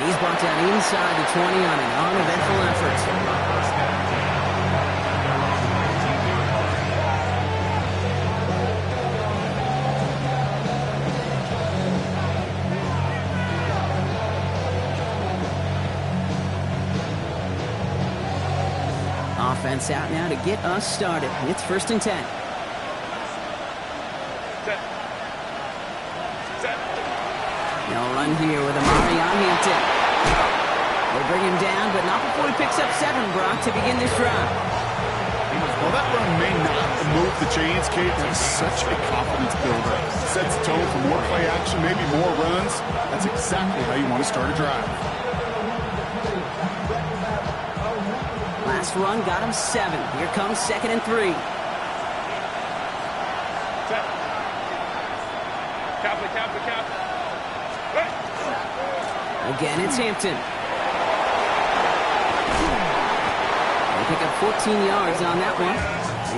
He's brought down inside the 20 on an uneventful effort. Offense out now to get us started. It's 1st and 10. They'll run here with Amari on Hampton. They bring him down, but not before he picks up 7, Brock, to begin this drive. Well, that run may not move the chains, Kate. That's such a confidence builder. Sets the tone for more play action, maybe more runs. That's exactly how you want to start a drive. Last run got him 7. Here comes 2nd and 3. Again, it's Hampton. They pick up 14 yards on that one.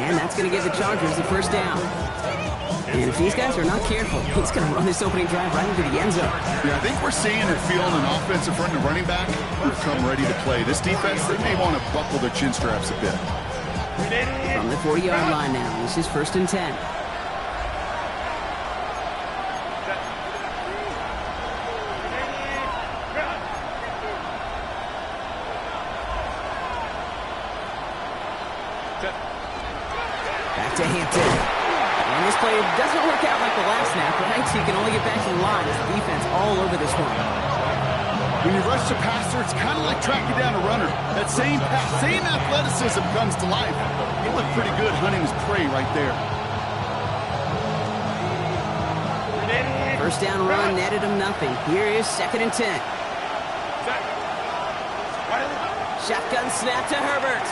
And that's going to give the Chargers the 1st down. And if these guys are not careful, he's going to run this opening drive right into the end zone. Yeah, I think we're seeing and feeling an offense in front of the running back who've come ready to play. This defense, they may want to buckle their chin straps a bit. From the 40-yard line now, this is 1st and 10. Back to Hampton. And this play doesn't work out like the last snap, right? So you can only get back to the line as the defense all over this one. When you rush the passer, it's kind of like tracking down a runner. That same athleticism comes to life. He looked pretty good hunting his prey right there. 1st down run netted him nothing. Here is 2nd and 10. Shotgun snap to Herbert.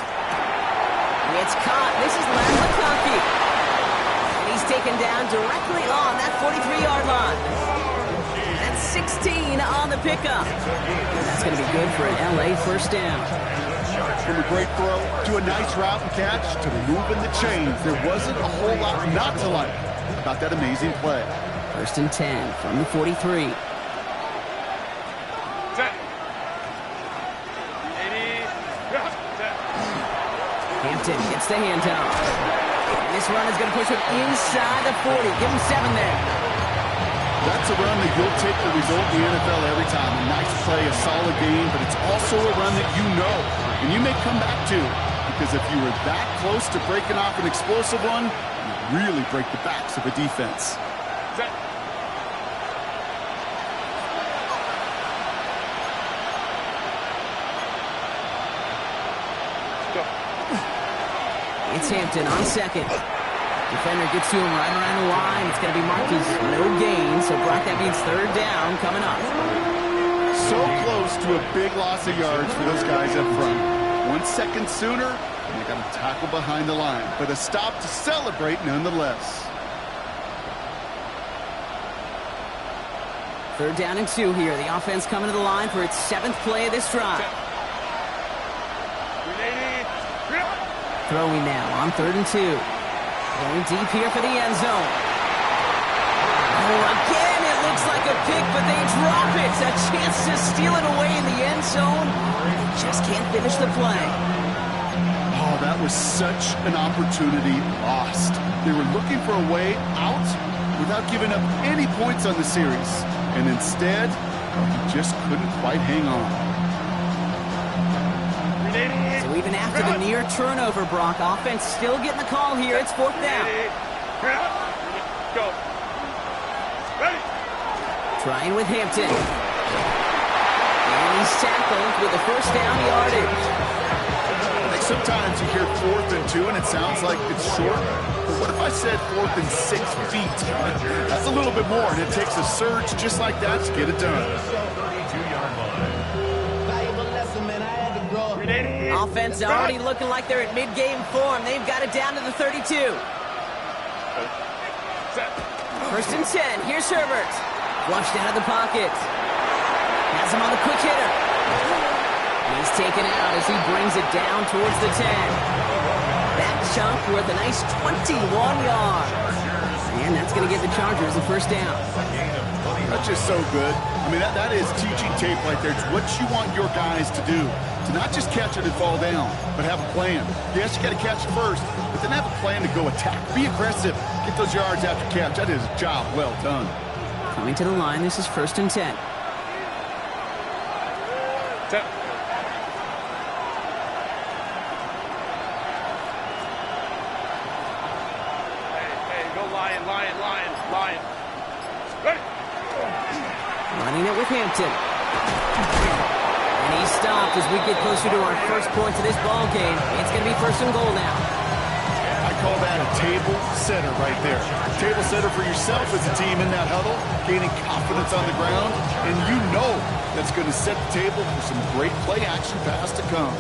It's caught. This is Larry McConkey. And he's taken down directly on that 43-yard line. That's 16 on the pickup. And that's going to be good for an LA 1st down. From a great throw to a nice route and catch to moving the chains, there wasn't a whole lot not to like about that amazing play. 1st and 10 from the 43. Hampton gets the handoff. And this run is going to push him inside the 40. Give him 7 there. That's a run that you'll take the result in the NFL every time. A nice play, a solid game, but it's also a run that you know and you may come back to. Because if you were that close to breaking off an explosive one, you really break the backs of a defense. It's Hampton on 2nd. Defender gets to him right around the line. It's going to be marked as no gain. So, Brock, that means 3rd down coming up. So close to a big loss of yards for those guys up front. 1 second sooner, and they got a tackle behind the line. But a stop to celebrate nonetheless. 3rd down and 2 here. The offense coming to the line for its 7th play of this drive. Throwing now on 3rd and 2. Going deep here for the end zone. Oh, again, it looks like a pick, but they drop it. A chance to steal it away in the end zone. Just can't finish the play. Oh, that was such an opportunity lost. They were looking for a way out without giving up any points on the series. And instead, he just couldn't quite hang on. So even after the near turnover, Brock, offense still getting the call here. It's 4th down. Go. Ready. Trying with Hampton. And he's tackled with the 1st down yardage. I think sometimes you hear 4th and 2 and it sounds like it's short. But what if I said 4th and 6 feet? That's a little bit more, and it takes a surge just like that to get it done. Offense already looking like they're at mid-game form. They've got it down to the 32. 1st and 10. Here's Herbert. Flushed out of the pocket. Has him on the quick hitter. He's taken out as he brings it down towards the 10. That chunk worth a nice 21 yards. And that's going to give the Chargers the 1st down. That's just so good. I mean, that is teaching tape right there. It's what you want your guys to do. To not just catch it and fall down, but have a plan. Yes, you got to catch it first, but then have a plan to go attack. Be aggressive. Get those yards after catch. That is a job well done. Coming to the line, this is 1st and 10. Hey, go Lion. Ready? Running it with Hampton. And he's stopped as we get closer to our first points of this ball game. It's going to be 1st and goal now. I call that a table setter right there. Table setter for yourself as a team in that huddle, gaining confidence on the ground, and you know that's going to set the table for some great play action pass to come.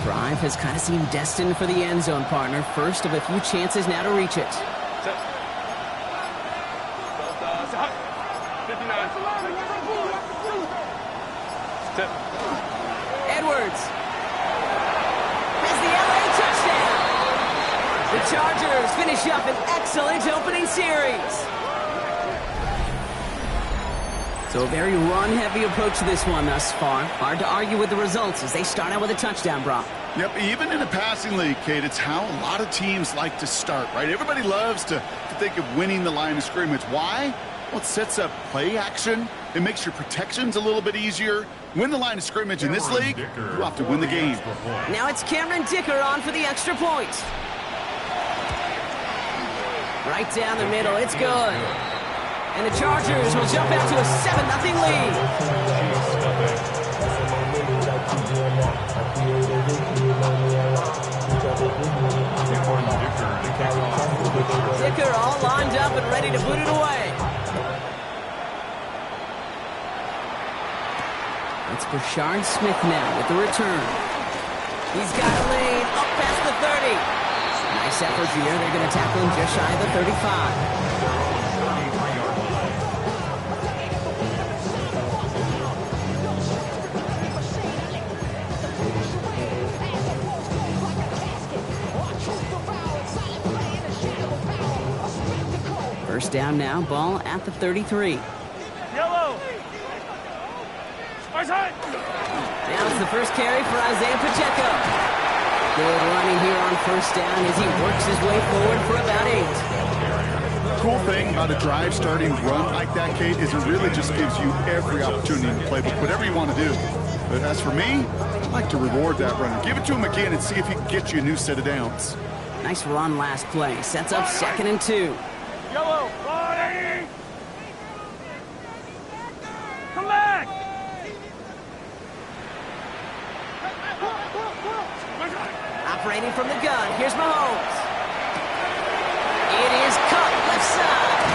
Drive has kind of seemed destined for the end zone, partner. First of a few chances now to reach it. 59. Edwards has the LA touchdown. The Chargers finish up an excellent opening series. So a very run-heavy approach to this one thus far. Hard to argue with the results as they start out with a touchdown, Brock. Yep, even in a passing league, Kate, it's how a lot of teams like to start, right? Everybody loves to think of winning the line of scrimmage. Why? Well, it sets up play action. It makes your protections a little bit easier. Win the line of scrimmage in this league, you have to win the game. Now it's Cameron Dicker on for the extra point. Right down the middle, it's good. And the Chargers will jump out to a 7-0 lead. Dicker all lined up and ready to boot it away. It's Brashard Smith now with the return. He's got a lane up past the 30. Nice effort here. They're going to tackle him just shy of the 35. First down now, ball at the 33. Yellow. Now it's the first carry for Isaiah Pacheco. Good running here on first down as he works his way forward for about 8. Cool thing about a drive starting run like that, Kate, is it really just gives you every opportunity to play whatever you want to do. But as for me, I like to reward that runner. Give it to him again and see if he can get you a new set of downs. Nice run last play. Sets up 2nd and 2. Yellow. Body. Come back. Operating from the gun. Here's Mahomes. It is cut left side.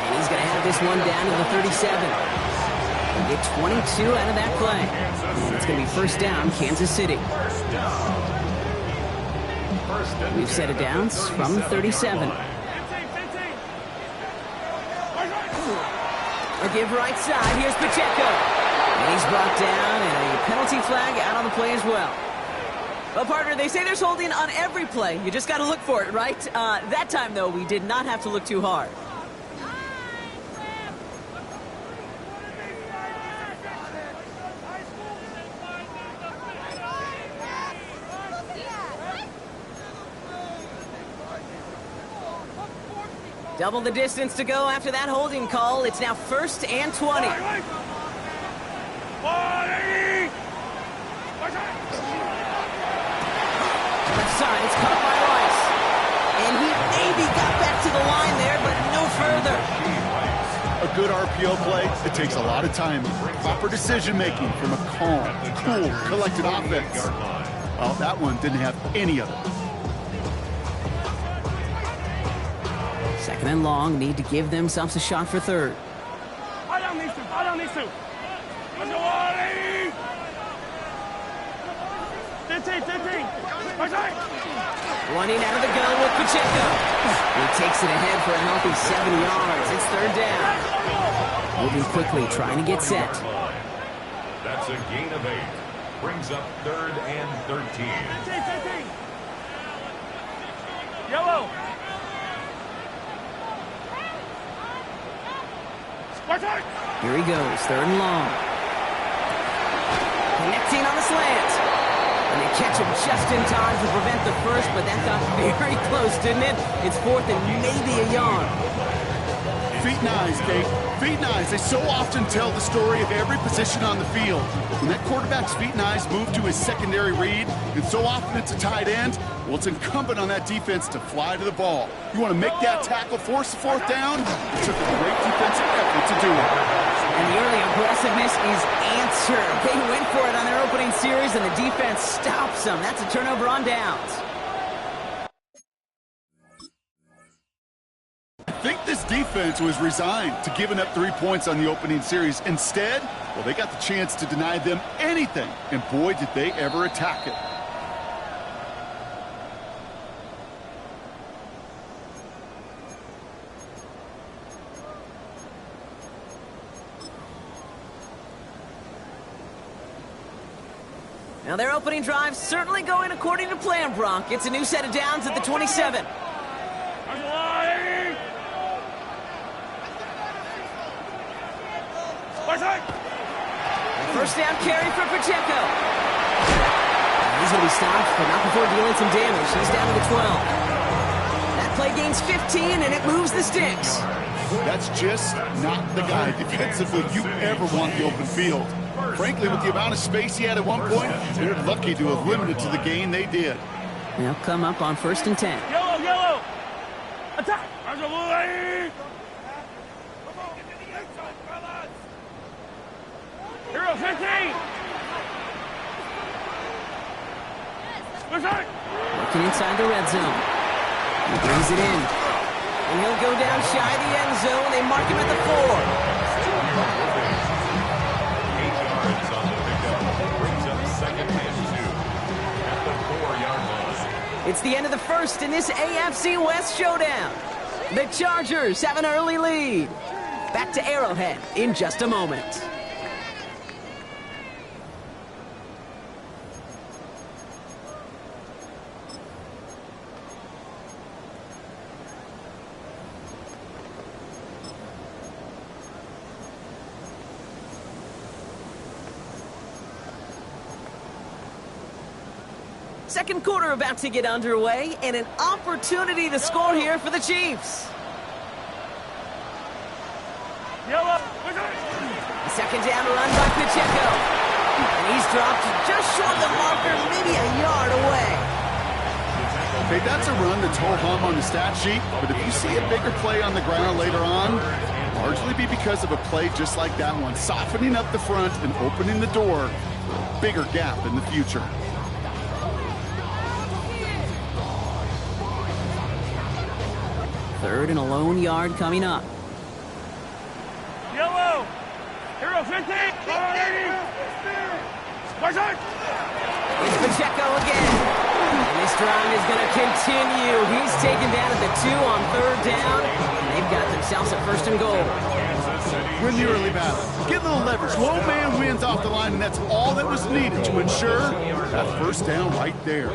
And he's going to have this one down to the 37. Get 22 out of that play. And it's going to be first down, Kansas City. We've set it downs from the 37. A give right side. Here's Pacheco. And he's brought down, and a penalty flag out on the play as well. Well, partner, they say there's holding on every play. You just got to look for it, right? That time, though, we did not have to look too hard. Double the distance to go after that holding call. It's now 1st and 20. Left side, it's caught by Rice. And he maybe got back to the line there, but no further. A good RPO play, it takes a lot of time. Proper decision-making from a calm, cool, collected offense. Well, that one didn't have any of it. 2nd and long, need to give themselves a shot for 3rd. I don't need to. Let's go, 15, 15. Right side. Running out of the gun with Pacheco. He takes it ahead for a healthy 7 yards. It's third down. Moving quickly, trying to get set. That's a gain of 8. Brings up 3rd and 13. 15, 15. Yellow. Right side. Here he goes, 3rd and long. Connecting on the slant. And they catch him just in time to prevent the first, but that got very close, didn't it? It's 4th and maybe a yard. Feet and eyes, Kate. Feet and eyes. They so often tell the story of every position on the field. When that quarterback's feet and eyes move to his secondary read, and so often it's a tight end, well, it's incumbent on that defense to fly to the ball. You want to make that tackle, force the 4th down? It took a great defensive effort to do it. And the early aggressiveness is answered. They went for it on their opening series, and the defense stops them. That's a turnover on downs. I think this defense was resigned to giving up 3 points on the opening series. Instead, well, they got the chance to deny them anything, and boy, did they ever attack it. Now their opening drive certainly going according to plan, Bronk. It's a new set of downs at the 27. First down carry for Pacheco. He's going to be stopped, but not before dealing some damage. He's down to the 12. That play gains 15, and it moves the sticks. That's just not the guy defensively you ever want the open field. Frankly, with the amount of space he had at one point, they're lucky to have limited to the gain they did. They'll come up on 1st and 10. Yellow, yellow. Attack. Hero 15. Working inside the red zone. He brings it in. And he'll go down shy of the end zone. They mark him at the 4. 8 yards on the pickup. Brings up 2nd and 2 at the 4-yard line. It's the end of the first in this AFC West showdown. The Chargers have an early lead. Back to Arrowhead in just a moment. Second quarter about to get underway, and an opportunity to score here for the Chiefs. Yellow. Second down run by Pacheco. And he's dropped just short of the marker, maybe a yard away. Okay, that's a run that's ho-hum on the stat sheet, but if you see a bigger play on the ground later on, largely be because of a play just like that one, softening up the front and opening the door for a bigger gap in the future. Third and a lone yard coming up. Yellow. Hero 15. Right side. It's Pacheco again. And this drive is going to continue. He's taken down at the 2 on 3rd down. They've got themselves a 1st and goal. Win the early battle. Get a little leverage. Low man wins off the line, and that's all that was needed to ensure that 1st down right there.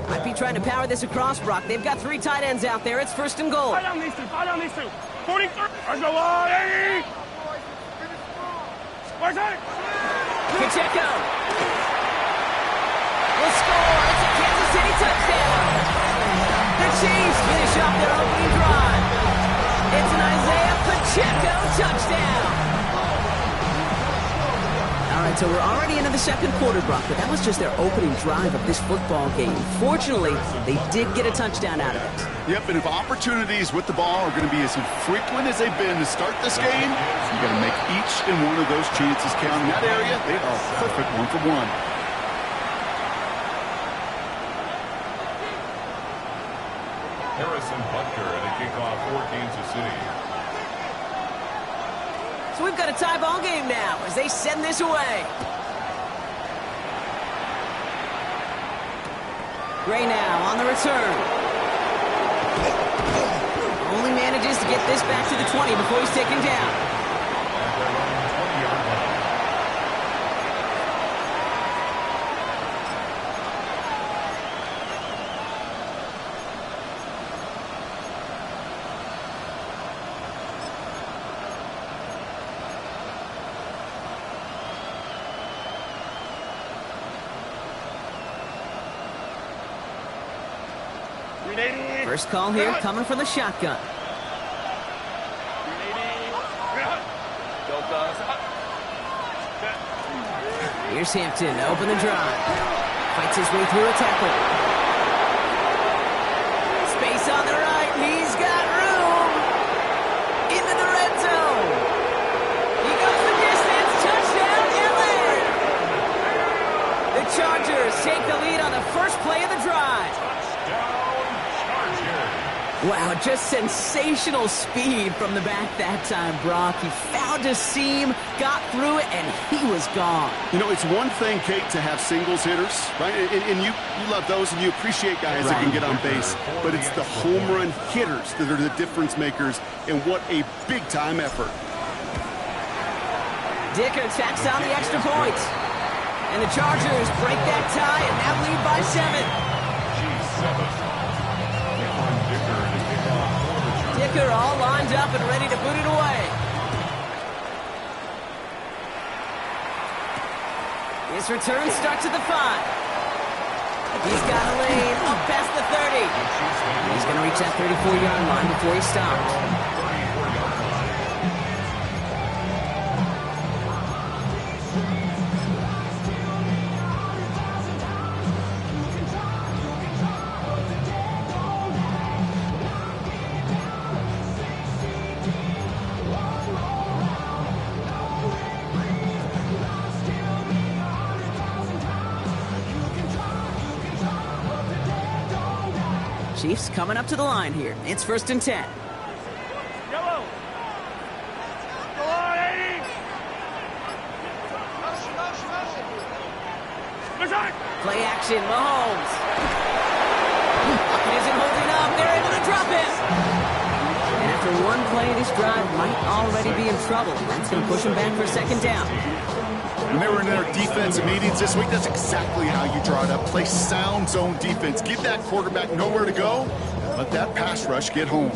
Might be trying to power this across, Brock. They've got 3 tight ends out there. It's 1st and goal. Fight down these 2. Fight down these 2. 43. Right side. Pacheco will score. It's a Kansas City touchdown. The Chiefs finish off their opening drive. It's an Isaiah Pacheco touchdown. All right, so we're already into the second quarter, Brock, but that was just their opening drive of this football game. Fortunately, they did get a touchdown out of it. Yep, and if opportunities with the ball are going to be as infrequent as they've been to start this game, you got to make each and one of those chances count. In that area, they are perfect 1-for-1. Harrison Butker at a kickoff for Kansas City. So we've got a tie ball game now as they send this away. Gray now on the return. Only manages to get this back to the 20 before he's taken down. First call here coming from the shotgun. Here's Hampton to open the drive. Fights his way through a tackle. Space on the right. He's got room. Into the red zone. He goes the distance. Touchdown, LA. The Chargers take the lead on the first play of the drive. Wow, just sensational speed from the back that time, Brock. He found a seam, got through it, and he was gone. You know, it's one thing, Kate, to have singles hitters, right? And you love those, and you appreciate guys that can get on base. But it's the home run hitters that are the difference makers, and what a big-time effort. Dicker tacks on the extra point. And the Chargers break that tie and now lead by 7. Dicker all lined up and ready to put it away. His return starts at the 5. He's got a lane up past the 30. He's going to reach that 34-yard line before he stops. Chiefs coming up to the line here. It's 1st and 10. Yellow. Go on, 80. Play action, Mahomes. It isn't holding up. They're able to drop it. And after one play, this drive might already be in trouble. That's going to push him back for 2nd down. When they were in their defensive meetings this week, that's exactly how you draw it up. Play sound zone defense. Give that quarterback nowhere to go. And let that pass rush get home.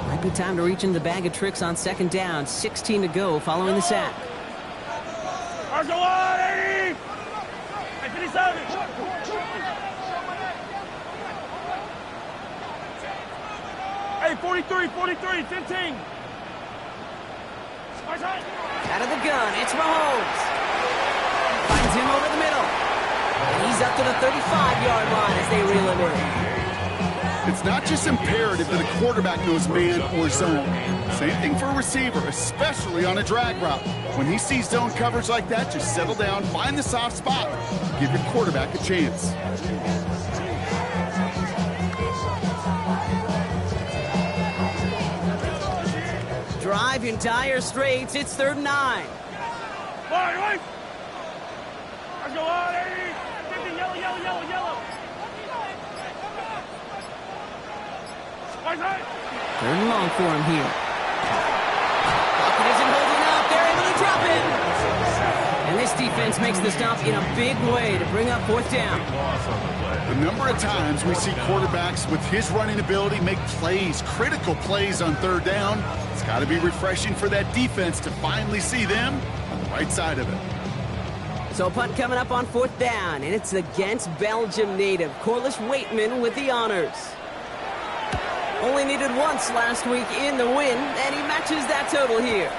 Might be time to reach into the bag of tricks on 2nd down. 16 to go following the sack. Go on, 80. 57. Hey, 43, 15. Out of the gun, it's Mahomes. Finds him over the middle. And he's up to the 35-yard line as they reel him in. It's not just imperative that a quarterback knows man or zone. Same thing for a receiver, especially on a drag route. When he sees zone coverage like that, just settle down, find the soft spot. Give your quarterback a chance. Drive in dire straits. It's 3rd and 9. Wait. Let's go on, 80. 50, yellow. 3rd and long for him here. Pocket isn't holding up. They're able to drop it. And this defense makes the stop in a big way to bring up 4th down. The number of times we see quarterbacks with his running ability make plays, critical plays on 3rd down, it's got to be refreshing for that defense to finally see them on the right side of it. So punt coming up on 4th down, and it's against Belgium native Corliss Waitman with the honors. Only needed once last week in the win, and he matches that total here.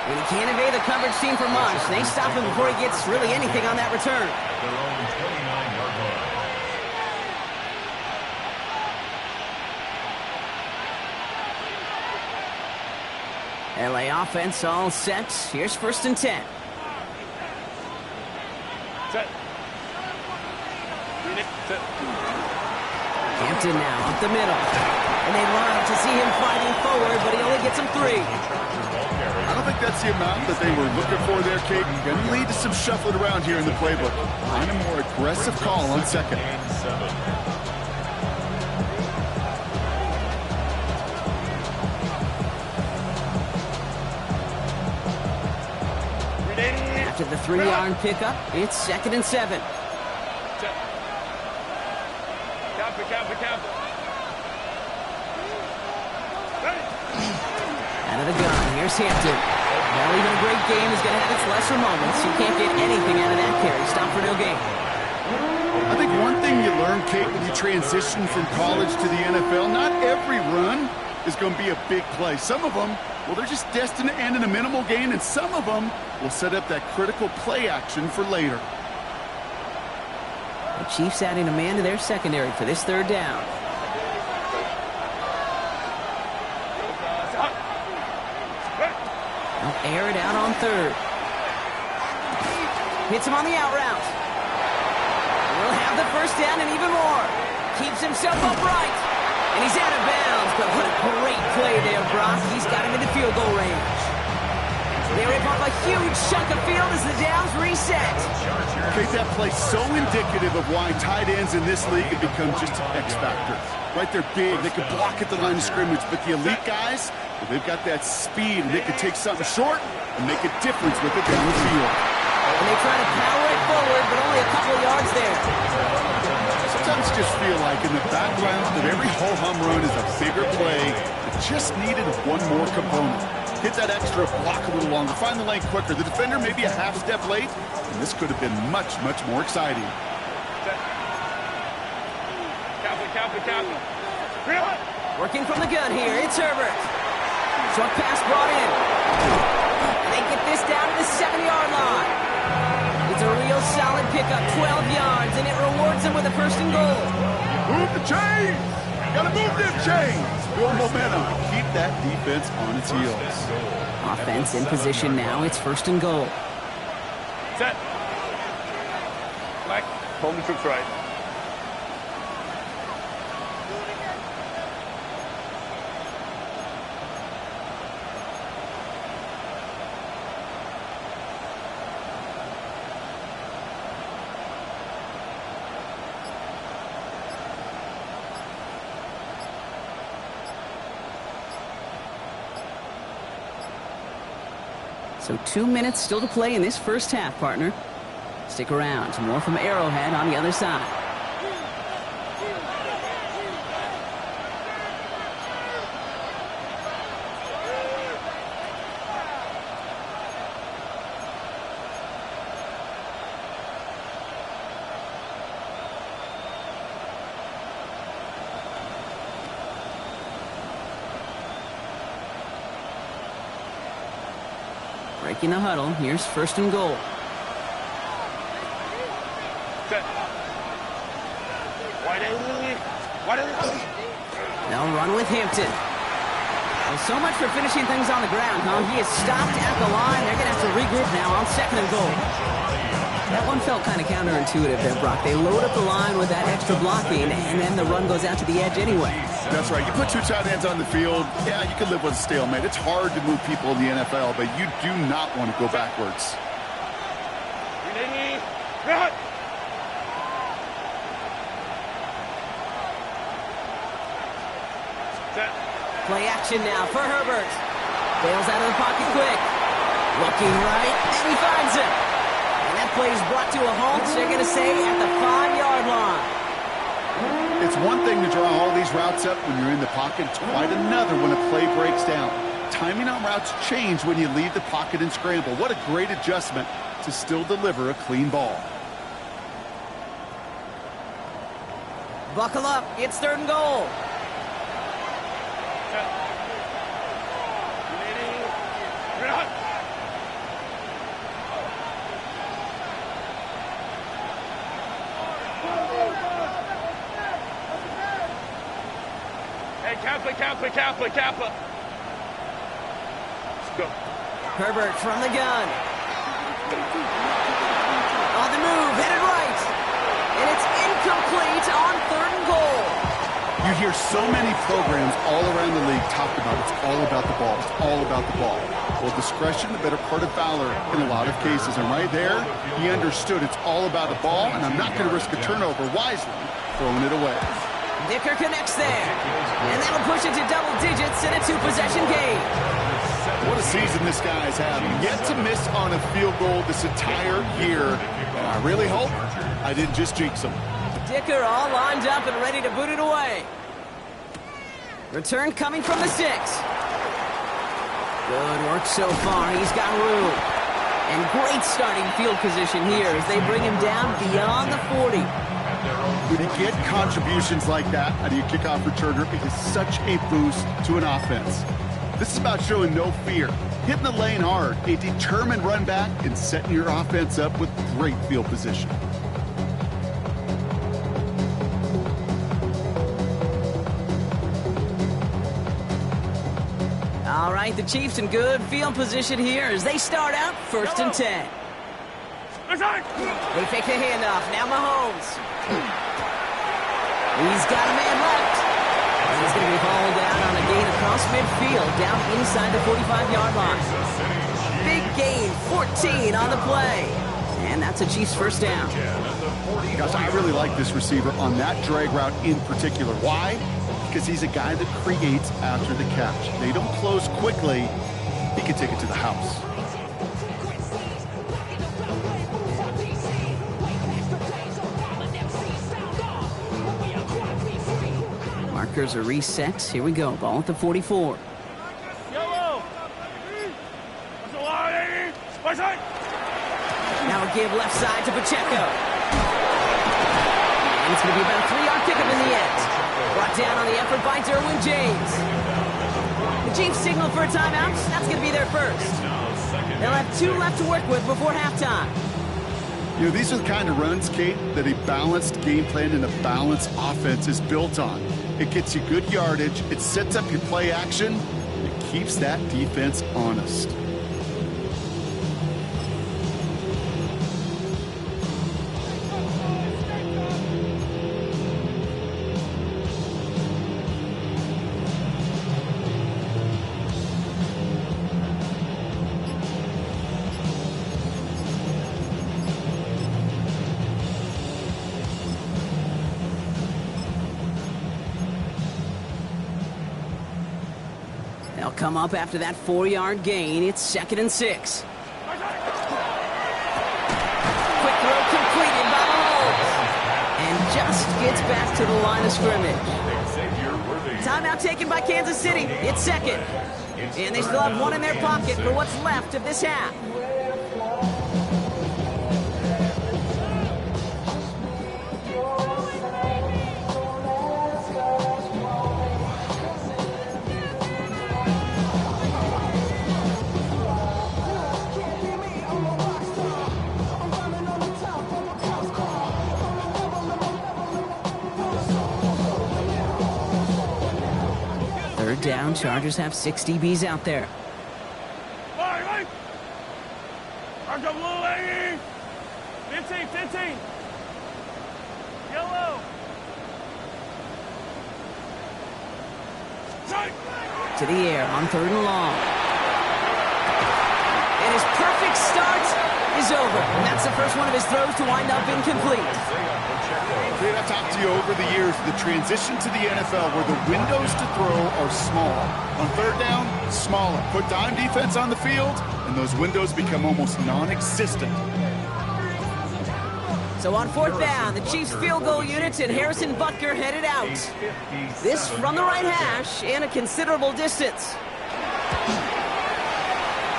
And he can't evade the coverage team for much. They stop him before he gets really anything on that return. Their own 29-yard line. LA offense all set. Here's 1st and 10. Set. Hampton now up the middle. And they love to see him fighting forward, but he only gets them 3. I don't think that's the amount that they were looking for there, Kate. Going to lead to some shuffling around here in the playbook. Find a more aggressive call on second. After the 3-yard pickup, it's 2nd and 7. Out of the gun, here's Hampton. Well, even a great game is going to have its lesser moments. You can't get anything out of that carry. Stop for no gain. I think one thing you learn, Kate, when you transition from college to the NFL, not every run is going to be a big play. Some of them, well, they're just destined to end in a minimal gain, and some of them will set up that critical play action for later. The Chiefs adding a man to their secondary for this 3rd down. They'll air it out on 3rd. Hits him on the out route. We'll have the 1st down and even more. Keeps himself upright. And he's out of bounds, but what a great play there, Brock. He's got him into field goal range. They rip off a huge chunk of field as the downs reset. Kate, that play so indicative of why tight ends in this league have become just an X factor. Right, they're big, they can block at the line of scrimmage, but the elite guys, well, they've got that speed, and they can take something short and make a difference with it down the field. And they try to power it forward, but only a couple of yards there. Sometimes just feel like in the background of every ho-hum run is a bigger play that just needed one more component. Hit that extra, block a little longer, find the lane quicker. The defender may be a half step late, and this could have been much, much more exciting. Working from the gun here, it's Herbert. Short pass brought in. And they get this down to the 7-yard line. It's a real solid pickup, 12 yards, and it rewards them with a 1st and goal. Move the chains! Gotta move them chains! Build momentum. Keep that defense on its heels. Offense in position now. It's 1st and goal. Set. Black. Home the troops right. So 2 minutes still to play in this 1st half, partner. Stick around. More from Arrowhead on the other side. Breaking the huddle. Here's 1st and goal. Set. Wide They'll run with Hampton. Well, so much for finishing things on the ground, huh? He is stopped at the line. They're going to have to regroup now on 2nd and goal. That one felt kind of counterintuitive there, Brock. They load up the line with that extra blocking, and then the run goes out to the edge anyway. That's right. You put 2 tight ends on the field, yeah, you can live with a stalemate. It's hard to move people in the NFL, but you do not want to go backwards. Play action now for Herbert. Bails out of the pocket quick. Looking right, and he finds it. And that play is brought to a halt, so they're going to say at the 5-yard line. It's one thing to draw all these routes up when you're in the pocket. It's quite another when a play breaks down. Timing on routes change when you leave the pocket and scramble. What a great adjustment to still deliver a clean ball. Buckle up. It's 3rd and goal. Kappa. Let's go. Herbert from the gun. On the move, headed right. And it's incomplete on 3rd and goal. You hear so many programs all around the league talk about it's all about the ball. It's all about the ball. Well, discretion, the better part of valor in a lot of cases. And right there, he understood it's all about the ball, and I'm not going to risk a turnover wisely, throwing it away. Dicker connects there. And that'll push it to double digits in a two-possession game. What a season this guy's having. Yet to miss on a field goal this entire year. And I really hope I didn't just jinx him. Dicker all lined up and ready to boot it away. Return coming from the 6. Good work so far. He's got room. And great starting field position here as they bring him down beyond the 40. When you get contributions like that out of your kickoff returner, it is such a boost to an offense. This is about showing no fear, hitting the lane hard, a determined run back, and setting your offense up with great field position. All right, the Chiefs in good field position here as they start out 1st and 10. They fake the handoff. Now Mahomes. He's got a man left. And he's going to be hauled down on a gain across midfield, down inside the 45-yard line. Big gain, 14 on the play. And that's a Chiefs first down. Gosh, I really like this receiver on that drag route in particular. Why? Because he's a guy that creates after the catch. They don't close quickly. He can take it to the house. Markers are reset. Here we go. Ball at the 44. Yellow. Now a give left side to Pacheco. And it's going to be about a 3-yard pickup in the end. Brought down on the effort by Derwin James. The Chiefs signal for a timeout. That's going to be their first. They'll have 2 left to work with before halftime. You know, these are the kind of runs, Kate, that a balanced game plan and a balanced offense is built on. It gets you good yardage, it sets up your play action, and it keeps that defense honest. They'll come up after that 4-yard gain. It's 2nd and 6. Quick throw completed by Mahomes. And just gets back to the line of scrimmage. Timeout taken by Kansas City. It's 2nd. And they still have 1 in their pocket for what's left of this half. Third down, Chargers have 6 DBs out there. Right. 15. Yellow. To the air on 3rd and long. And his perfect start is over. And that's the first one of his throws to wind up incomplete. I've talked to you over the years, the transition to the NFL where the windows to throw are small. On 3rd down, smaller. Put dime defense on the field, and those windows become almost non-existent. So on 4th down, the Chiefs field goal units and Harrison Butker headed out. This from the right hash and a considerable distance.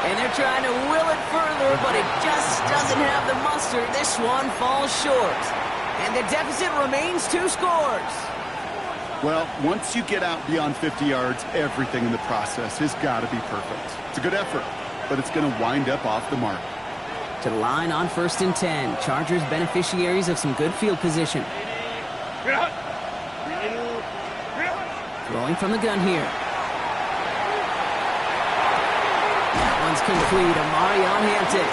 And they're trying to will it further, but it just doesn't have the muster. This one falls short. And the deficit remains 2 scores. Well, once you get out beyond 50 yards, everything in the process has got to be perfect. It's a good effort, but it's going to wind up off the mark. To the line on 1st and 10. Chargers beneficiaries of some good field position. Throwing from the gun here. That one's complete. Mario Hampton.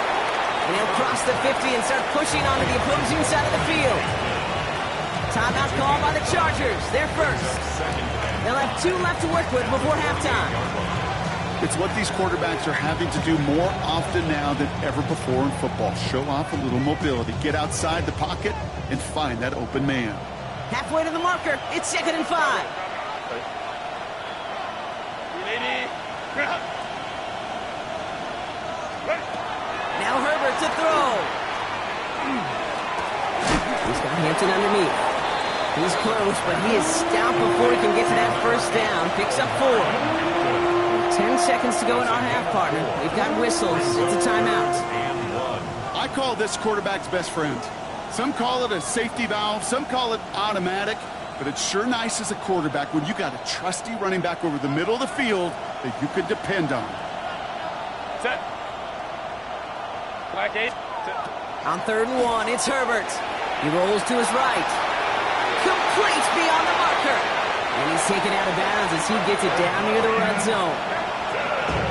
And he'll cross the 50 and start pushing onto the opposing side of the field. Timeout called by the Chargers. They're first. They'll have 2 left to work with before halftime. It's what these quarterbacks are having to do more often now than ever before in football. Show off a little mobility. Get outside the pocket and find that open man. Halfway to the marker. It's 2nd and 5. Now Herbert to throw. He's got Hampton underneath. He's close, but he is stout before he can get to that first down. Picks up 4. 10 seconds to go in our half, partner. We've got whistles. It's a timeout. I call this quarterback's best friend. Some call it a safety valve. Some call it automatic. But it's sure nice as a quarterback when you got a trusty running back over the middle of the field that you can depend on. Set. Black 8. On 3rd and 1, it's Herbert. He rolls to his right. Complete beyond the marker. And he's taken out of bounds as he gets it down near the red zone.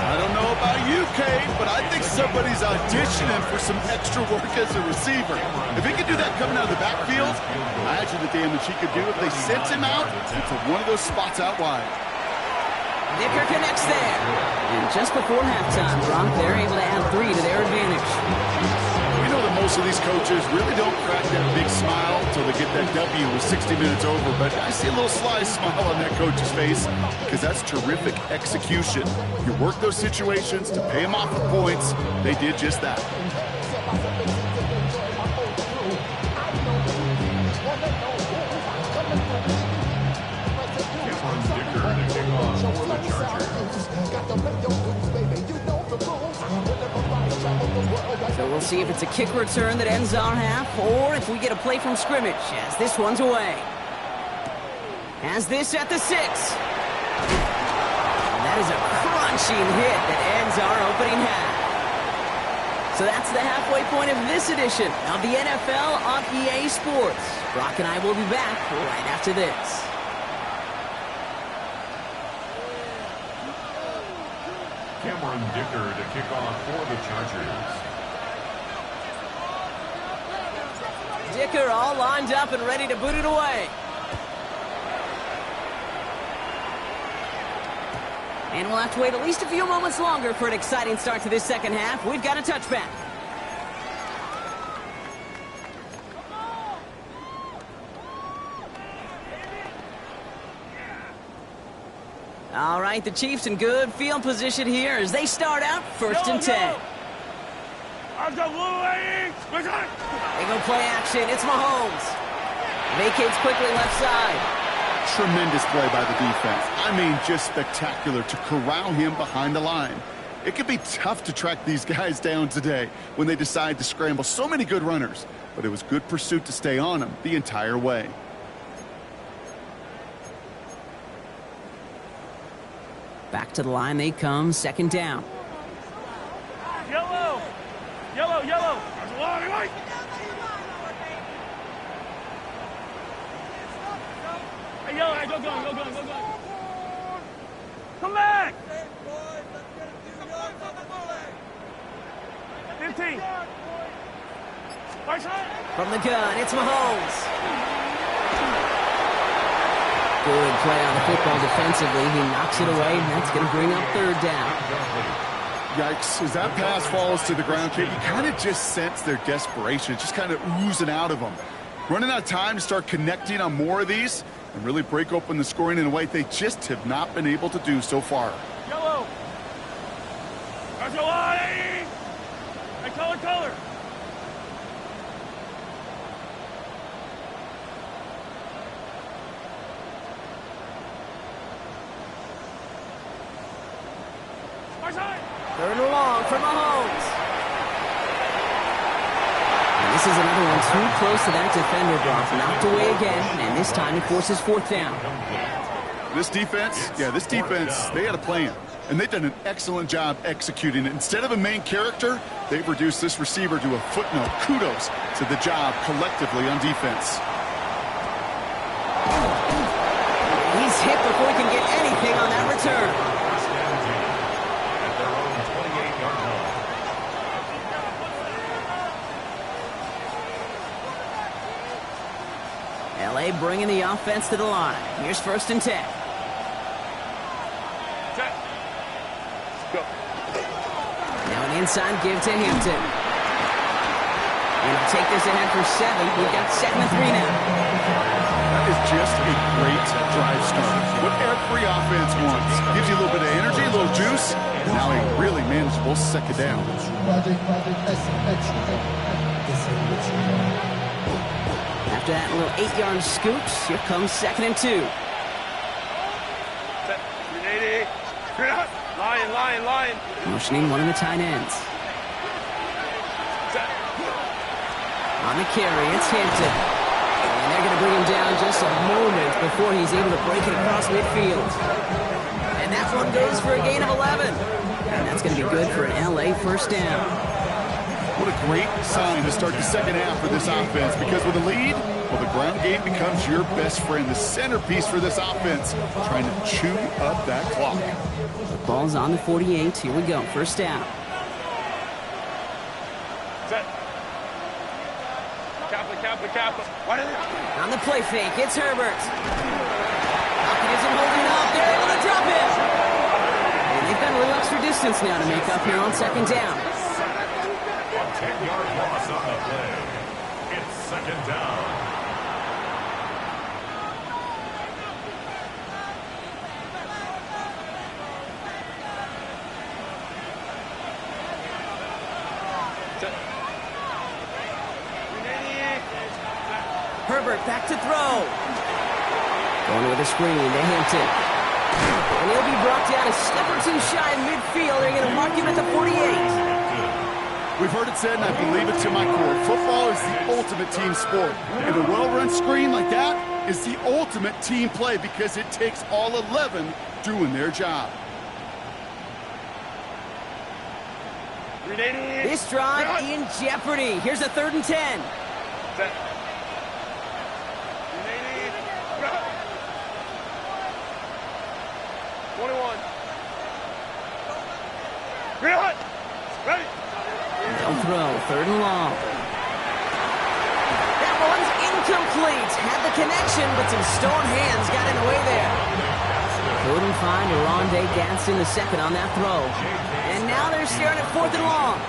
I don't know about you, Kate, but I think somebody's auditioning for some extra work as a receiver. If he could do that coming out of the backfield, imagine the damage he could do if they sent him out into one of those spots out wide. Dicker connects there. And just before halftime, Gronk, they're able to add 3 to their advantage. You know that most of these coaches really don't crack that big smile until they get that W with 60 minutes over, but I see a little sly smile on that coach's face because that's terrific execution. You work those situations to pay them off with points. They did just that. So we'll see if it's a kick return that ends our half, or if we get a play from scrimmage, as this one's away. Has this at the 6. And that is a crunching hit that ends our opening half. So that's the halfway point of this edition of the NFL on EA Sports. Brock and I will be back right after this. Cameron Dicker to kick off for the Chargers. Dicker all lined up and ready to boot it away. And we'll have to wait at least a few moments longer for an exciting start to this second half. We've got a touchback. All right, the Chiefs in good field position here as they start out 1st and 10. They go play action. It's Mahomes. Vacates quickly left side. Tremendous play by the defense. I mean, just spectacular to corral him behind the line. It can be tough to track these guys down today when they decide to scramble. So many good runners, but it was good pursuit to stay on them the entire way. Back to the line they come, 2nd down. Yellow. Yellow, yellow. White. Hey, yellow, hey, go. Come back. 15. From the gun, it's Mahomes. Good play on the football defensively. He knocks it away, and that's going to bring up 3rd down. Yikes, as that pass falls to the ground, Kate, you kind of just sense their desperation. It's just kind of oozing out of them. Running out of time to start connecting on more of these and really break open the scoring in a way they just have not been able to do so far. Yellow. That's your line. Hey, color. Third and long for Mahomes. And this is another one too close to that defender, Brock. Knocked away again, and this time he forces 4th down. This defense, they had a plan. And they've done an excellent job executing it. Instead of a main character, they've reduced this receiver to a footnote. Kudos to the job collectively on defense. He's hit before he can get anything on that return. LA bringing the offense to the line. Here's 1st and 10. Set. Go. Now an inside give to Hampton. And he'll take this ahead for 7. We've got 2nd and 3 now. That is just a great drive start. What every offense wants. Gives you a little bit of energy, a little juice. And now a really manageable 2nd down. After that little 8-yard scoops, here comes 2nd and 2. Set. 380. Lion. Motioning one of the tight ends. Set. On the carry, it's Hampton. And they're going to bring him down just a moment before he's able to break it across midfield. And that one goes for a gain of 11. And that's going to be good for an LA 1st down. What a great sign to start the 2nd half for this offense, because with a lead, well, the ground game becomes your best friend, the centerpiece for this offense, trying to chew up that clock. The ball's on the 48. Here we go. 1st down. Set. Kappa. What is it? On the play fake, it's Herbert. Hopkins isn't holding up. They're able to drop him. And they've got a little extra distance now to make up here on 2nd down. 10-yard loss on the play. It's 2nd down. Herbert back to throw. Going with a screen to Hampton. And he'll be brought down a step or 2 shy in midfield. They're going to mark him at the 48. We've heard it said, and I believe it to my core, football is the ultimate team sport. And a well-run screen like that is the ultimate team play, because it takes all 11 doing their job. This drive in jeopardy. Here's a 3rd and 10. Set. 21. Ready. They'll throw. 3rd and long. That one's incomplete. Had the connection, but some stone hands got in the way there. Couldn't find Aronde Gadsden the 2nd on that throw. And now they're staring at 4th and long.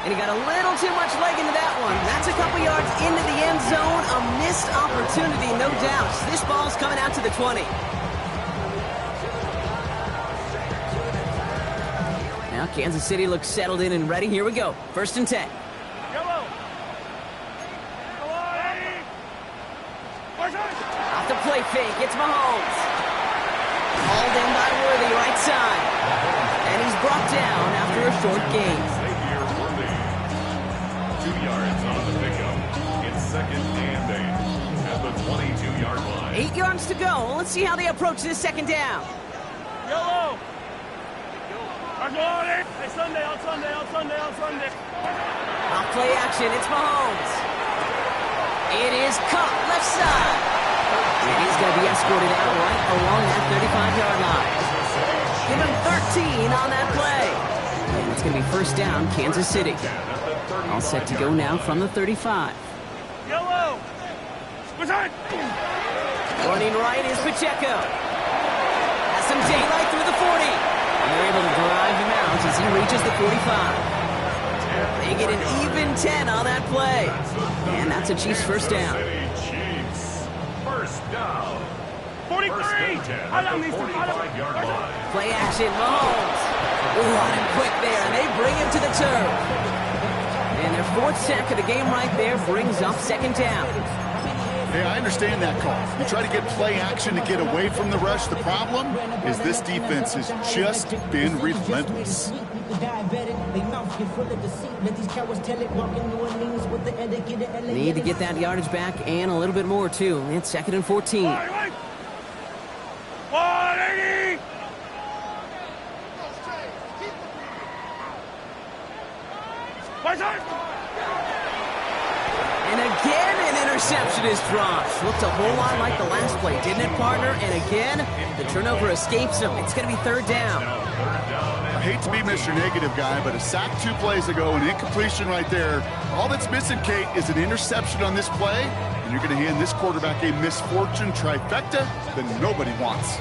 And he got a little too much leg into that one. That's a couple yards into the end zone. A missed opportunity, no doubt. This ball's coming out to the 20. Now Kansas City looks settled in and ready. Here we go. 1st and 10. Yellow. Off the play fake. It's Mahomes. Hauled in by Worthy, right side. And he's brought down after a short gain. 2 yards on the pickup. It's 2nd and 8 at the 22-yard line. 8 yards to go. Let's see how they approach this 2nd down. Yellow. Hey, Sunday. Off play action. It's Mahomes. It is caught left side. And he's going to be escorted out right along that 35-yard line. Give him 13 on that play. And it's going to be 1st down, Kansas City. All set to go now from the 35. Yellow. Running right is Pacheco. Has some daylight through the 40. And they're able to drive him out as he reaches the 45. They get an even 10 on that play. And that's a Chiefs 1st down. Chiefs, 1st down. 43. 45-yard line. Play action, Mahomes. On him quick there, and they bring him to the turf. And their 4th sack of the game right there brings up 2nd down. Hey, I understand that call. You try to get play action to get away from the rush. The problem is this defense has just been relentless. Need to get that yardage back and a little bit more, too. It's 2nd and 14. 180. And again, an interception is dropped. Looked a whole lot like the last play, didn't it, partner? And again, the turnover escapes him. It's going to be third down. I hate to be Mr. Negative guy, but a sack 2 plays ago, an incompletion right there. All that's missing, Kate, is an interception on this play, and you're going to hand this quarterback a misfortune trifecta that nobody wants.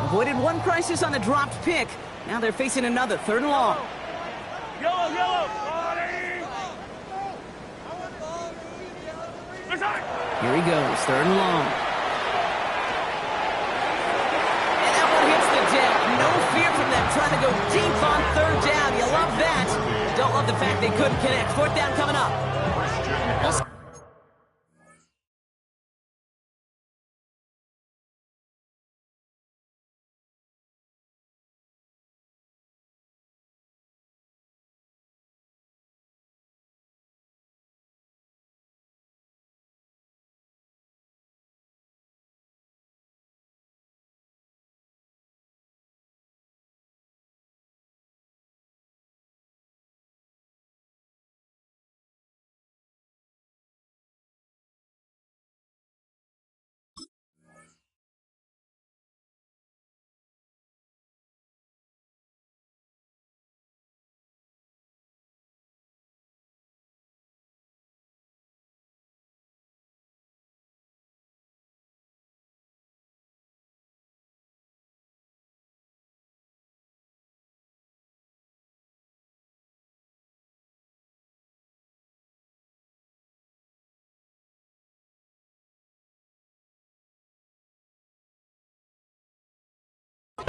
Avoided one crisis on the dropped pick. Now they're facing another, third and long. Yellow, yellow. Here he goes, third and long. And that one hits the deck. No fear from them trying to go deep on third down. You love that. Don't love the fact they couldn't connect. Fourth down coming up.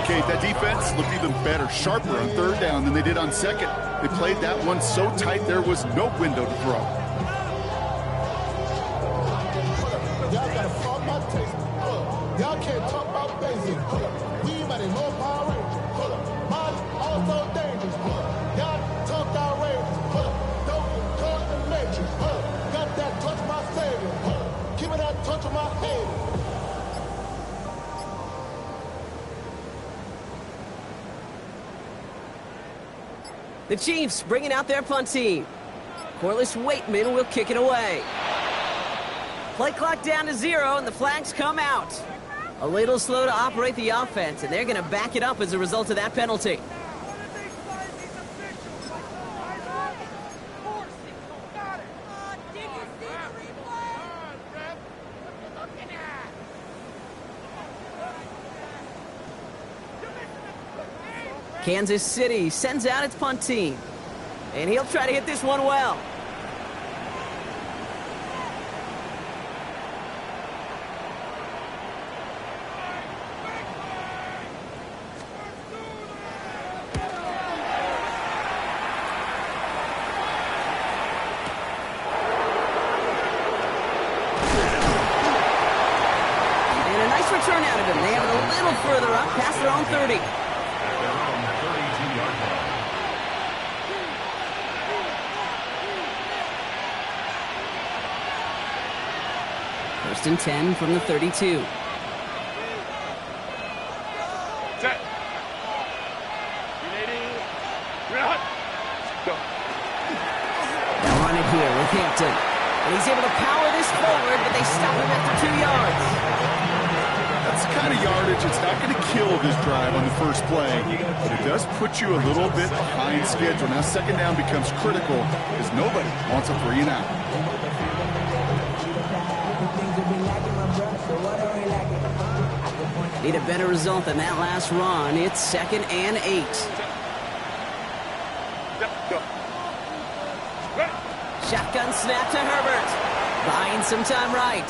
Kate, that defense looked even better, sharper on third down than they did on second. They played that one so tight there was no window to throw. Y'all gotta talk about taste. Y'all can't talk about basic. We might have no power rangers. Mine also dangerous. Y'all talk outrageous. Don't get caught in the matrix. Got that touch my savior. Give me that touch of my head. The Chiefs bringing out their punt team. Corliss Waitman will kick it away. Play clock down to 0, and the flags come out. A little slow to operate the offense, and they're going to back it up as a result of that penalty. Kansas City sends out its punt team. And he'll try to hit this one well. And a nice return out of him. They have it a little further up, past their own 30. First and 10 from the 32. Set. Go. They'll run it here with Hampton. And he's able to power this forward, but they stop him after 2 yards. That's the kind of yardage. It's not going to kill this drive on the first play, but it does put you a little bit behind schedule. Now second down becomes critical because nobody wants a 3 and out. Need a better result than that last run. It's second and 8. Go. Shotgun snap to Herbert. Buying some time right.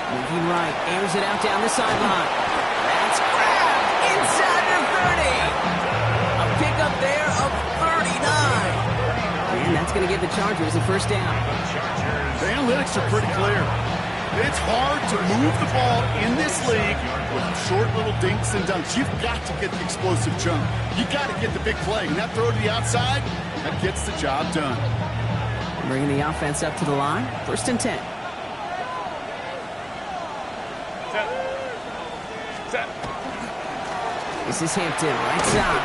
Moving right. Airs it out down the sideline. That's grabbed inside the 30. A pickup there of 39. And that's going to give the Chargers a first down. The analytics are pretty clear. It's hard to move the ball in this league with short little dinks and dunks. You've got to get the explosive jump. You got to get the big play. And that throw to the outside, that gets the job done. Bringing the offense up to the line. First and 10. Set. This is Hampton, right side.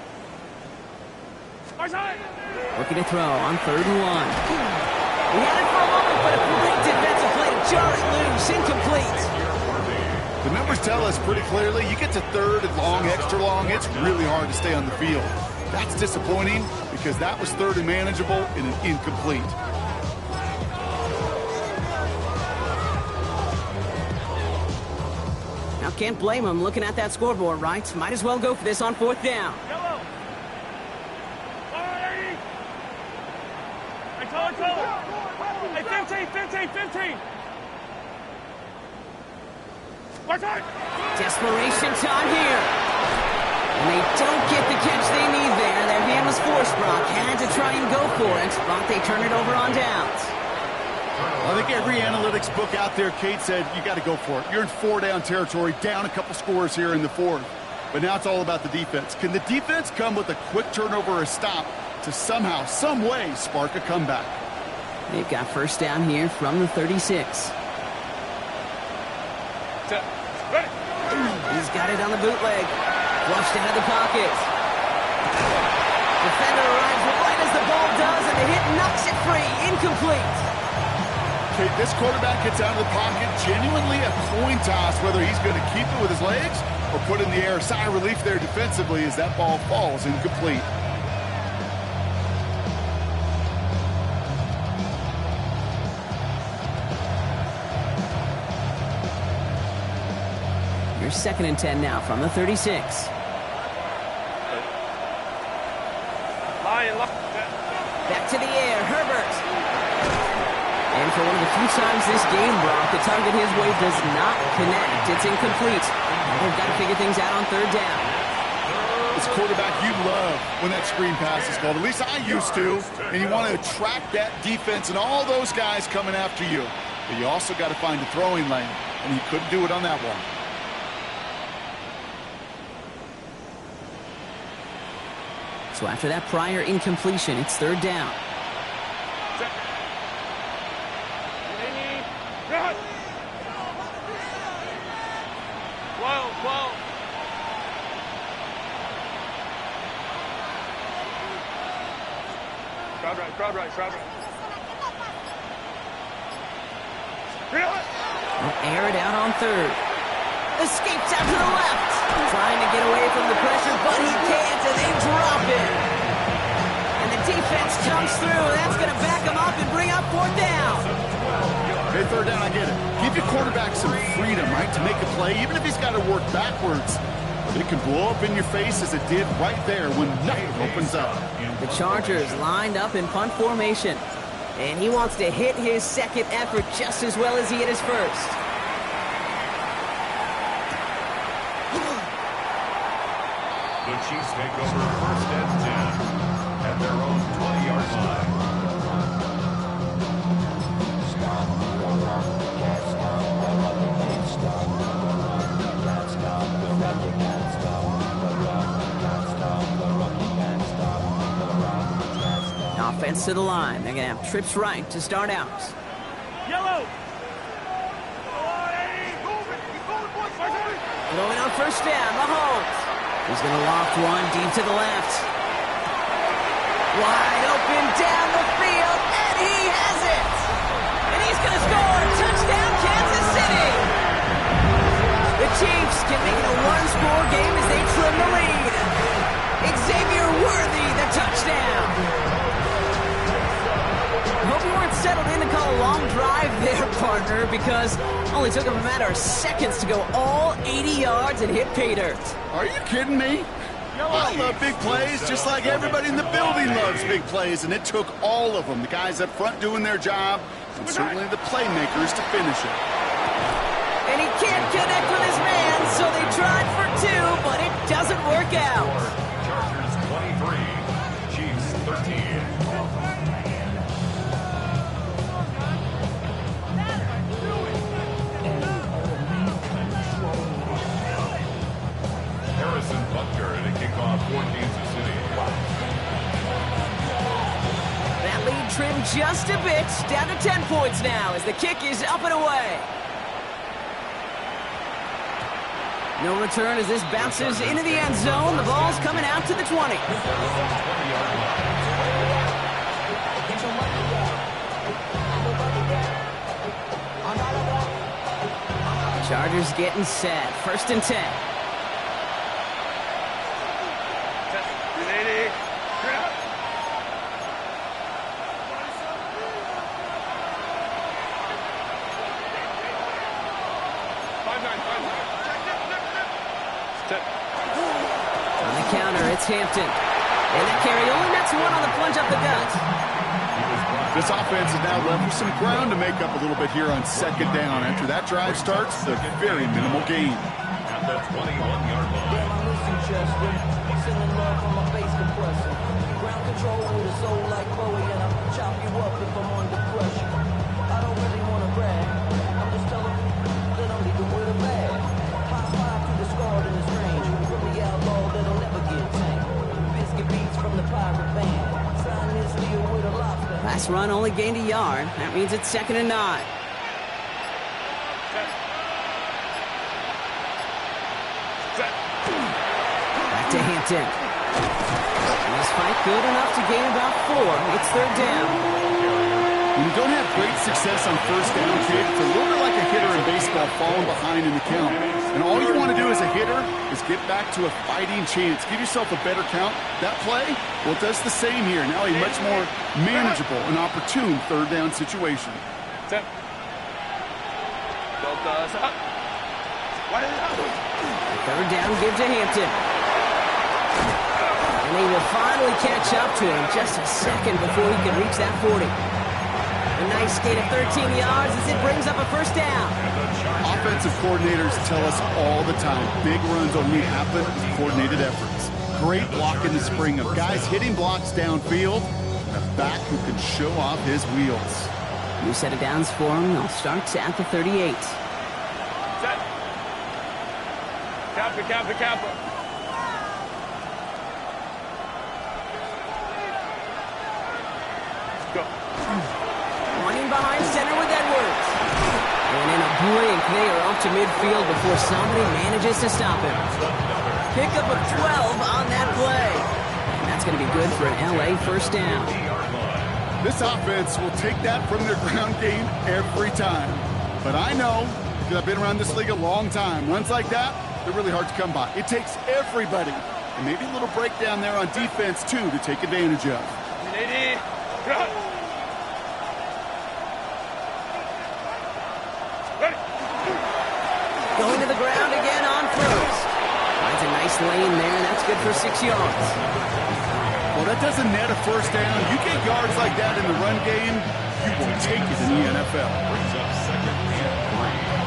Looking to throw on 3rd and 1. He had it for a moment, but a great defensive play to jar it loose. Incomplete. The numbers tell us pretty clearly, you get to 3rd and long, extra long, it's really hard to stay on the field. That's disappointing because that was 3rd and manageable and an incomplete. Now can't blame him looking at that scoreboard, right? Might as well go for this on 4th down. Yellow. Hey, taller. Hey, 15. Desperation time here. And they don't get the catch they need there. Their hand was forced, Brock. Had to try and go for it, but they turn it over on downs. I think every analytics book out there, Kate, said you got to go for it. You're in 4-down territory, down a couple scores here in the 4th. But now it's all about the defense. Can the defense come with a quick turnover or a stop to somehow, some way, spark a comeback? They've got 1st down here from the 36. He's got it on the bootleg. Flushed out of the pocket. Defender arrives right as the ball does, and the hit knocks it free. Incomplete. Okay, this quarterback gets out of the pocket, genuinely a coin toss whether he's going to keep it with his legs or put it in the air. Sigh of relief there defensively as that ball falls incomplete. Here's 2nd and 10 now from the 36. Back to the air, Herbert. And for one of the few times this game, Brock, the target his way does not connect. It's incomplete. And they've got to figure things out on 3rd down. As a quarterback, you love when that screen pass is called. At least I used to. And you want to attract that defense and all those guys coming after you. But you also got to find a throwing lane. And he couldn't do it on that one. So after that prior incompletion, it's 3rd down. Crowd right. They'll air it out on 3rd. Escapes out to the left. Trying to get away from the pressure, but he can't, and they drop it. And the defense comes through. That's going to back him up and bring up 4th down. Okay, 3rd down, I get it. Give your quarterback some freedom, right, to make a play, even if he's got to work backwards. But it can blow up in your face as it did right there when nothing opens up. The Chargers lined up in punt formation. And he wants to hit his 2nd effort just as well as he hit his 1st. The Chiefs take over 1st and 10 at their own 20-yard line. Offense to the line. They're going to have trips right to start out. Yellow. Going on 1st down, Mahomes. He's going to loft one deep to the left. Wide open down the field, and he has it. And he's going to score. Touchdown, Kansas City. The Chiefs can make it a one-score game as they trim the lead. Xavier Worthy, the touchdown. Hope you weren't settled in to call a long drive there, partner, because it only took him a matter of seconds to go all 80 yards and hit pay dirt. Are you kidding me? I love big plays, just like everybody in the building loves big plays, and it took all of them, the guys up front doing their job, and certainly the playmakers to finish it. And he can't connect with his man, so they tried for 2, but it doesn't work out. Chargers 23, Chiefs 13. Harrison Butker and a kickoff for Kansas City. That lead trimmed just a bit, down to 10 points now as the kick is up and away. No return as this bounces into the end zone. The ball's coming out to the 20. Chargers getting set. 1st and 10. On the counter, it's Hampton. And that carry only nets one on the plunge up the gut. This offense is now left with some ground to make up a little bit here on 2nd down. After that drive starts, a very minimal gain. At the 21-yard line. Sending love from my bass compressor. Ground control with a soul like Bowie, and I'll chop you up if I'm under pressure. I don't really want to brag. I'm just telling you that I'm leaving with a bag. High five to the scarred in this range. From the outlaw that'll never get tamed. Biscuit beats from the pirate band. Sign this deal with a lobster. Last run only gained a yard. That means it's 2nd and 9. Back to Hampton. And this fight good enough to gain about 4. It's 3rd down. When you don't have great success on 1st down, kid, it's a little bit like a hitter in baseball falling behind in the count. And all you want to do as a hitter is get back to a fighting chance. Give yourself a better count. That play, well, it does the same here. Now a much more manageable and opportune 3rd down situation. Third down, give to Hampton. And they will finally catch up to him just a second before he can reach that 40. A nice gain of 13 yards as it brings up a 1st down. Offensive coordinators tell us all the time, big runs only happen with coordinated efforts. Great block in the spring of guys hitting blocks downfield, and a back who can show off his wheels. New set of downs for him. They'll start at the 38. Kappa. Go. Running behind center with Edwards. And in a blink, they are off to midfield before somebody manages to stop him. Pickup of 12 on that play. And that's going to be good for an LA 1st down. This offense will take that from their ground game every time. But I know, because I've been around this league a long time, runs like that, they're really hard to come by. It takes everybody, and maybe a little breakdown there on defense, too, to take advantage of. Going to the ground again on 1st. Finds a nice lane there, and that's good for 6 yards. Well, that doesn't net a 1st down. You get yards like that in the run game, you will take it in the NFL. Brings up 2nd and 3.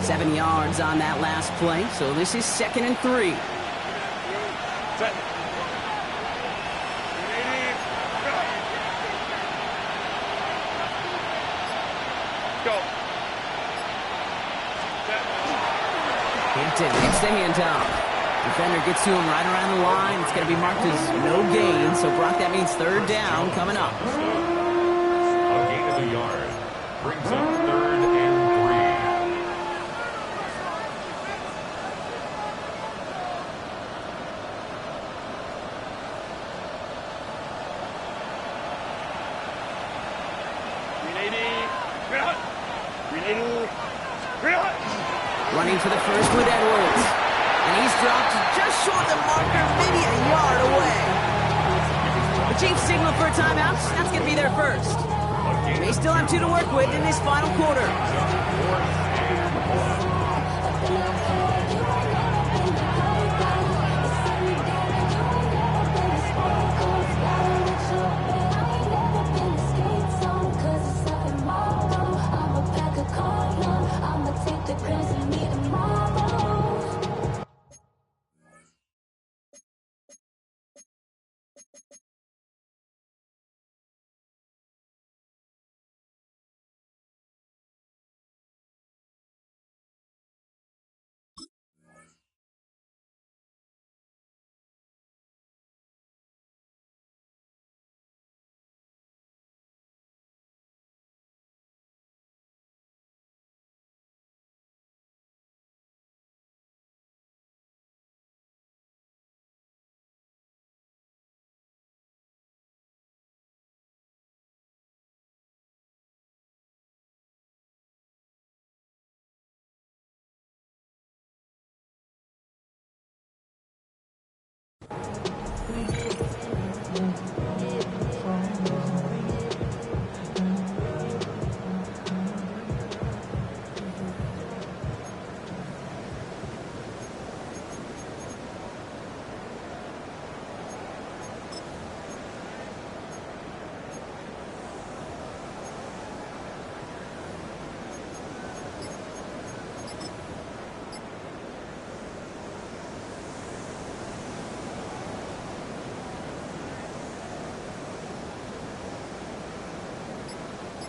7 yards on that last play, so this is 2nd and 3. Set. Go. Hampton hits the handoff. Defender gets to him right around the line. It's going to be marked as no gain, so Brock, that means 3rd down coming up. A gain of a yard. Brings up 3rd and 3. Running for the first with Edwards. And he's dropped just short of the marker, maybe a yard away. The Chiefs signal for a timeout. That's going to be their first. They still have 2 to work with in this final quarter.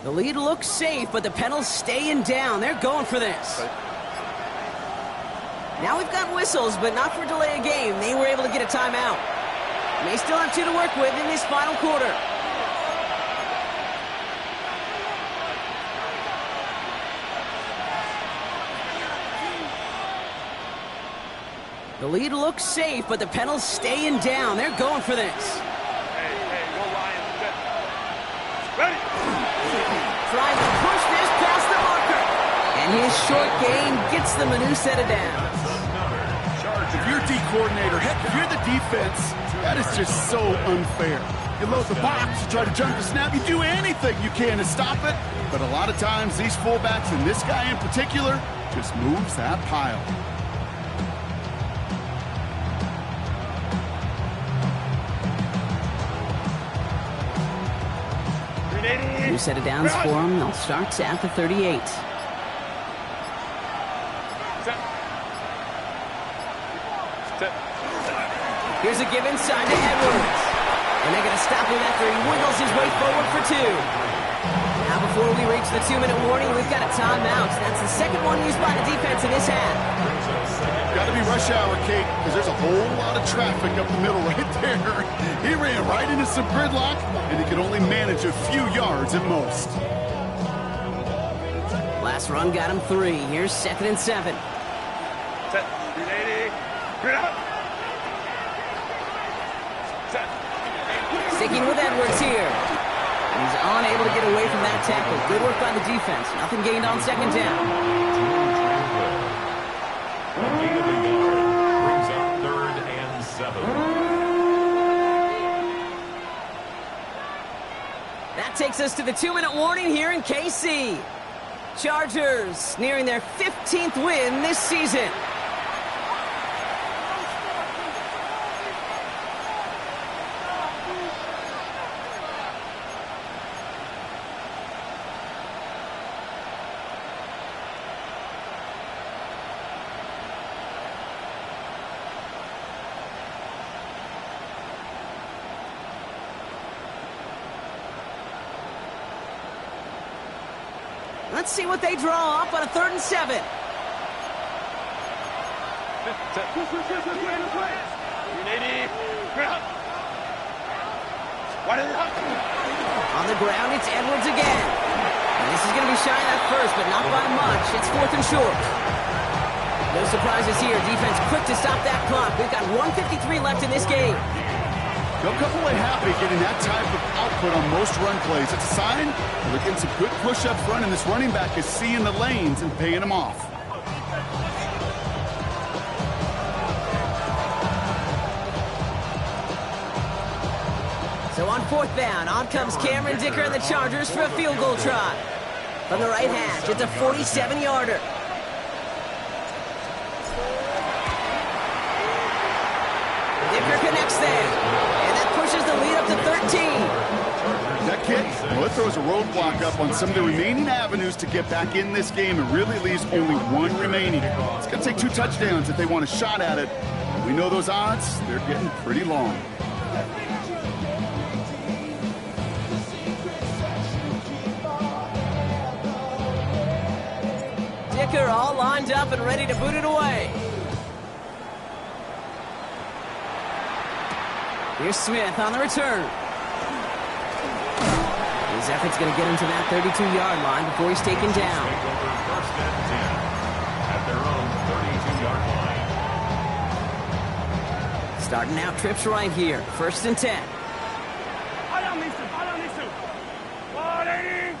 The lead looks safe, but the penalty's staying down. They're going for this. Now we've got whistles, but not for delay of game. They were able to get a timeout. They still have 2 to work with in this final quarter. The lead looks safe, but the penalty's staying down. They're going for this. Hey, go Lions. Ready? Trying to push this past the marker. And his short gain gets them a new set of downs. If you're D coordinator, heck, if you're the defense, that is just so unfair. You load the box, you try to jump the snap, you do anything you can to stop it. But a lot of times, these fullbacks, and this guy in particular, just moves that pile. New set of downs for them. They'll start at the 38. Here's a give inside to Edwards. And they're going to stop him after he wiggles his way forward for 2. Now before we reach the 2-minute warning, we've got a timeout. That's the second one used by the defense in this half. Got to be rush hour, Kate, because there's a whole lot of traffic up the middle right there. He ran right into some gridlock, and he could only manage a few yards at most. Last run got him 3. Here's 2nd and 7. Set. 380. Grid up. Set. Sticking with Edwards here. He's unable to get away from that tackle. Good work by the defense. Nothing gained on 2nd down. Gain of a yard brings up 3rd and 7. That takes us to the 2-minute warning here in KC. Chargers nearing their 15th win this season. Let's see what they draw up on a 3rd and 7. Set. 380. Grid up. Wide it up. On the ground, it's Edwards again. And this is going to be shy at first, but not by much. It's 4th and short. No surprises here. Defense quick to stop that clock. We've got 1:53 left in this game. They'll come away happy getting that type of output on most run plays. It's a sign that they're getting some good push up front, and this running back is seeing the lanes and paying them off. So on 4th down, on comes Cameron Dicker and the Chargers for a field goal try. From the right hash, it's a 47-yarder. Dicker connects there. And that pushes the lead up to 13. That kick, well, it throws a roadblock up on some of the remaining avenues to get back in this game and really leaves only 1 remaining. It's going to take 2 touchdowns if they want a shot at it. We know those odds, they're getting pretty long. Dicker all lined up and ready to boot it away. Here's Smith on the return. His effort's going to get him to that 32-yard line before he's taken down. First and 10 at their own 32-yard line. Starting out trips right here. 1st and 10. I don't need to. 180.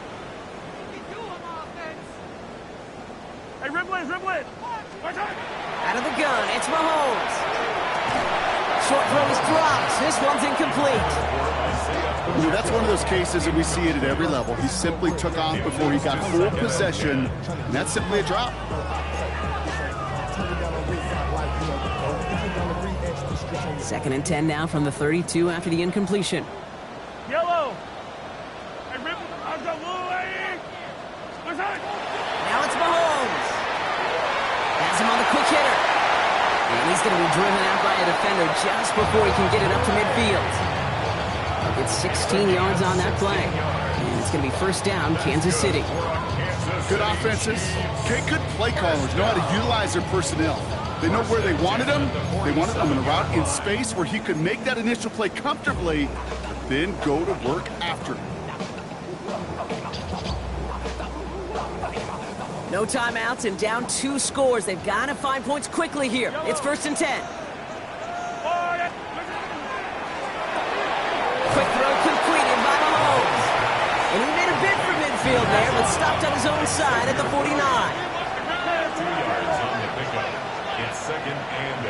Hey, ribble it. Out of the gun, it's Mahomes. Short throw is dropped. This one's incomplete. You know, that's one of those cases that we see it at every level. He simply took off before he got full possession, and that's simply a drop. Second and 10 now from the 32 after the incompletion. Yellow. Hey, ribble. I've got Now it's Mahomes. Has him on the quick hitter. And he's going to be driven out by a defender just before he can get it up to midfield. He'll get 16 yards on that play. And it's going to be first down, Kansas City. Good offenses. Okay, good play callers know how to utilize their personnel. They know where they wanted him. They wanted him in a route in space where he could make that initial play comfortably, but then go to work after. No timeouts and down 2 scores. They've got to find points quickly here. It's first and 10. Quick throw completed by Mahomes. And he made a bid for midfield there, but stopped on his own side at the 49. 2 yards on the pickup. It's second and 8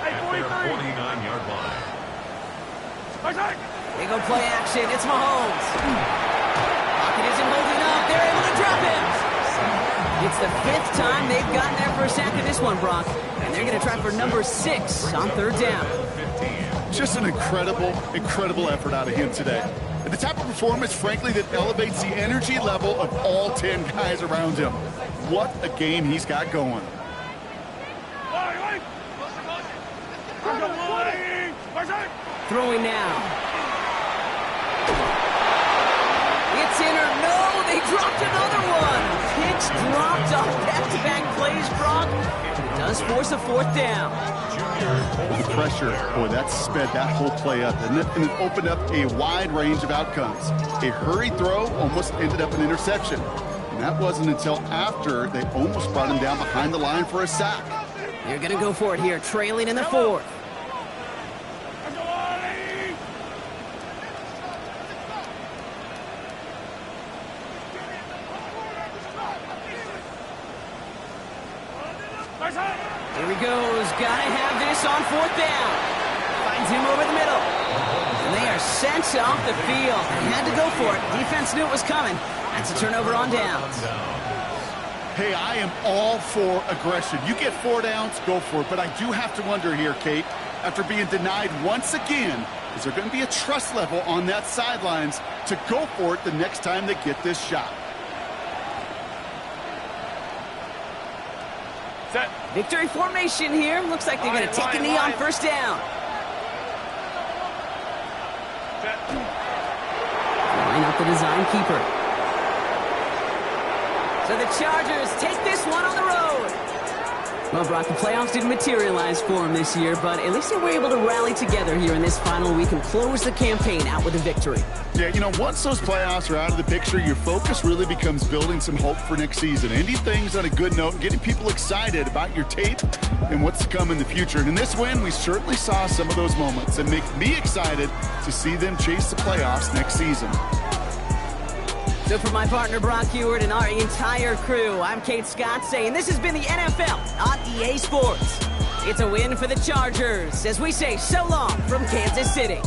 at their 49-yard line. They go play action. It's Mahomes. Pocket isn't holding up. They're able to drop him. It's the 5th time they've gotten their first sack of this one, Brock. And they're going to try for number 6 on 3rd down. Just an incredible effort out of him today. And the type of performance, frankly, that elevates the energy level of all 10 guys around him. What a game he's got going. Throwing now. It's in or no, they dropped another one. Pitch dropped off back-to-back plays, Brock. It does force a 4th down. The pressure, boy, that sped that whole play up, and it opened up a wide range of outcomes. A hurried throw almost ended up an interception. And that wasn't until after they almost brought him down behind the line for a sack. They're going to go for it here, trailing in the 4th. Here he goes. Gotta have this on 4th down. Finds him over the middle. And they are sent off the field. They had to go for it. Defense knew it was coming. That's a turnover on downs. Hey, I am all for aggression. You get 4 downs, go for it. But I do have to wonder here, Kate, after being denied once again, is there going to be a trust level on that sidelines to go for it the next time they get this shot? Set. Victory formation here. Looks like they're going to take a knee on first down. Line up the design keeper. So the Chargers take this one on the road. Well, Brock, the playoffs didn't materialize for them this year, but at least they were able to rally together here in this final week and close the campaign out with a victory. Yeah, you know, once those playoffs are out of the picture, your focus really becomes building some hope for next season. Ending things on a good note and getting people excited about your tape and what's to come in the future. And in this win, we certainly saw some of those moments and make me excited to see them chase the playoffs next season. So for my partner, Brock Heward, and our entire crew, I'm Kate Scott saying this has been the NFL on EA Sports. It's a win for the Chargers as we say so long from Kansas City.